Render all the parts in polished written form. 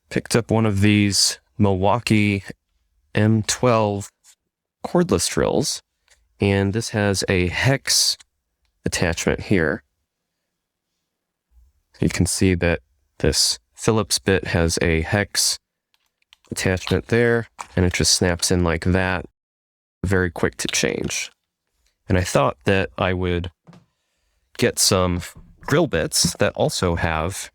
picked up one of these Milwaukee M12 cordless drills, and this has a hex attachment here. You can see that this Phillips bit has a hex attachment there, and it just snaps in like that. Very quick to change. And I thought that I would get some drill bits that also have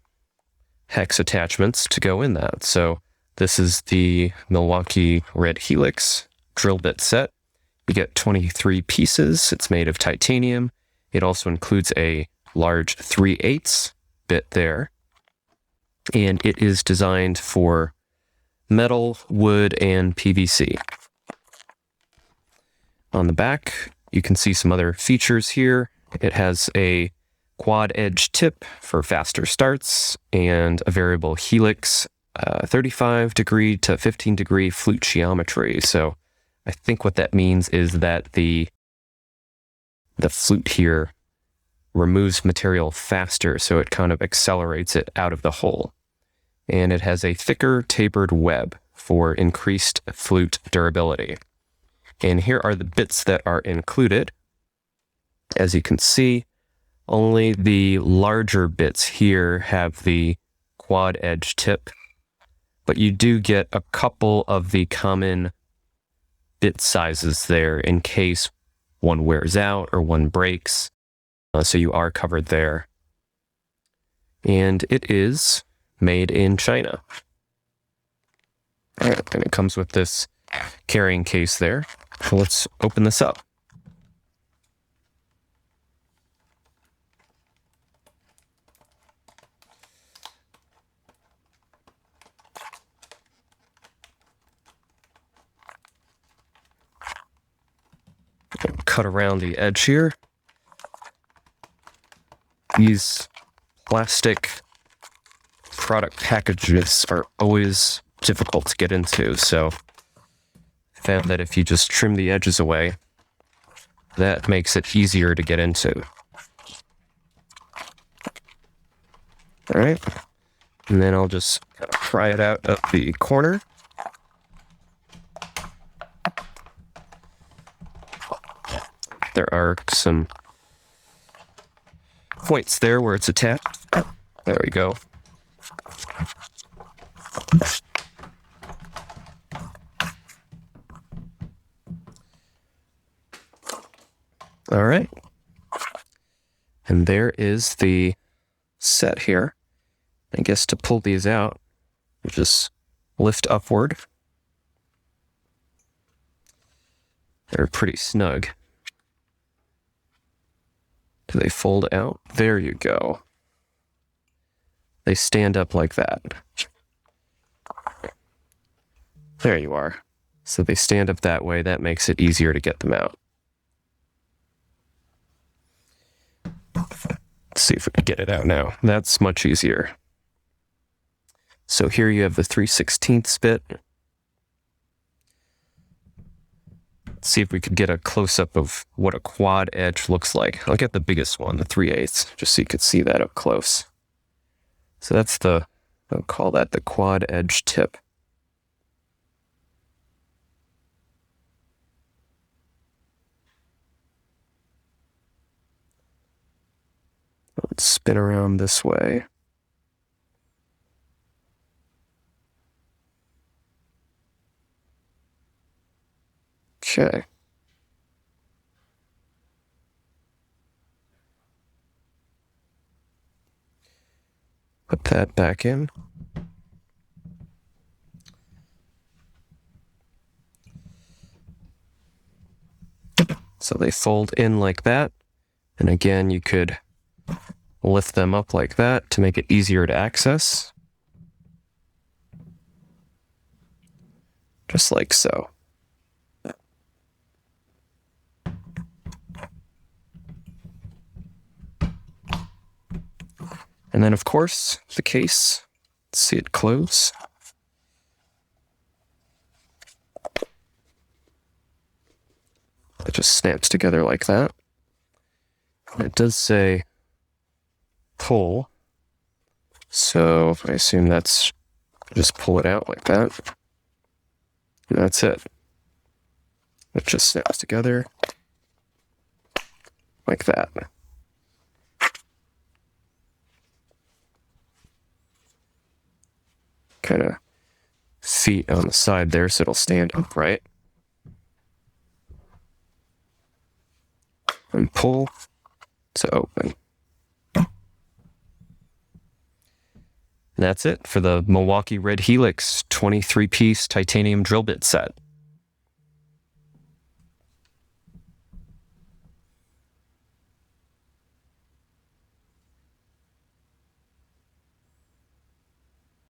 hex attachments to go in that. So this is the Milwaukee RED HELIX drill bit set. You get 23 pieces. It's made of titanium. It also includes a large 3/8 bit there. And it is designed for metal, wood, and PVC. On the back, you can see some other features here. It has a quad edge tip for faster starts and a variable helix 35-degree to 15-degree flute geometry. So I think what that means is that the flute here removes material faster, so it kind of accelerates it out of the hole. And it has a thicker tapered web for increased flute durability. And here are the bits that are included. As you can see, only the larger bits here have the quad edge tip, but you do get a couple of the common bit sizes there in case one wears out or one breaks, so you are covered there. And it is made in China. All right, and it comes with this carrying case there. So let's open this up. Cut around the edge here. These plastic product packages are always difficult to get into, so I found that if you just trim the edges away, that makes it easier to get into. All right, and then I'll just kind of pry it out of the corner. There are some points there where it's attached. There we go. All right. And there is the set here. I guess to pull these out, you just lift upward. They're pretty snug. Do they fold out? There you go. They stand up like that. There you are. So they stand up that way. That makes it easier to get them out. Let's see if we can get it out now. That's much easier. So here you have the 3/16 bit. Let's see if we could get a close-up of what a quad edge looks like. I'll get the biggest one, the 3/8, just so you could see that up close. So that's I'll call that the quad edge tip. Let's spin around this way. Okay. Put that back in. So they fold in like that. And again, you could lift them up like that to make it easier to access. Just like so. And then, of course, the case. Let's see it close. It just snaps together like that. And it does say pull. So I assume that's Just pull it out like that. And that's it. It just snaps together like that. Kind of feet on the side there so it'll stand upright. And pull to open. And that's it for the Milwaukee Red Helix 23-piece titanium drill bit set.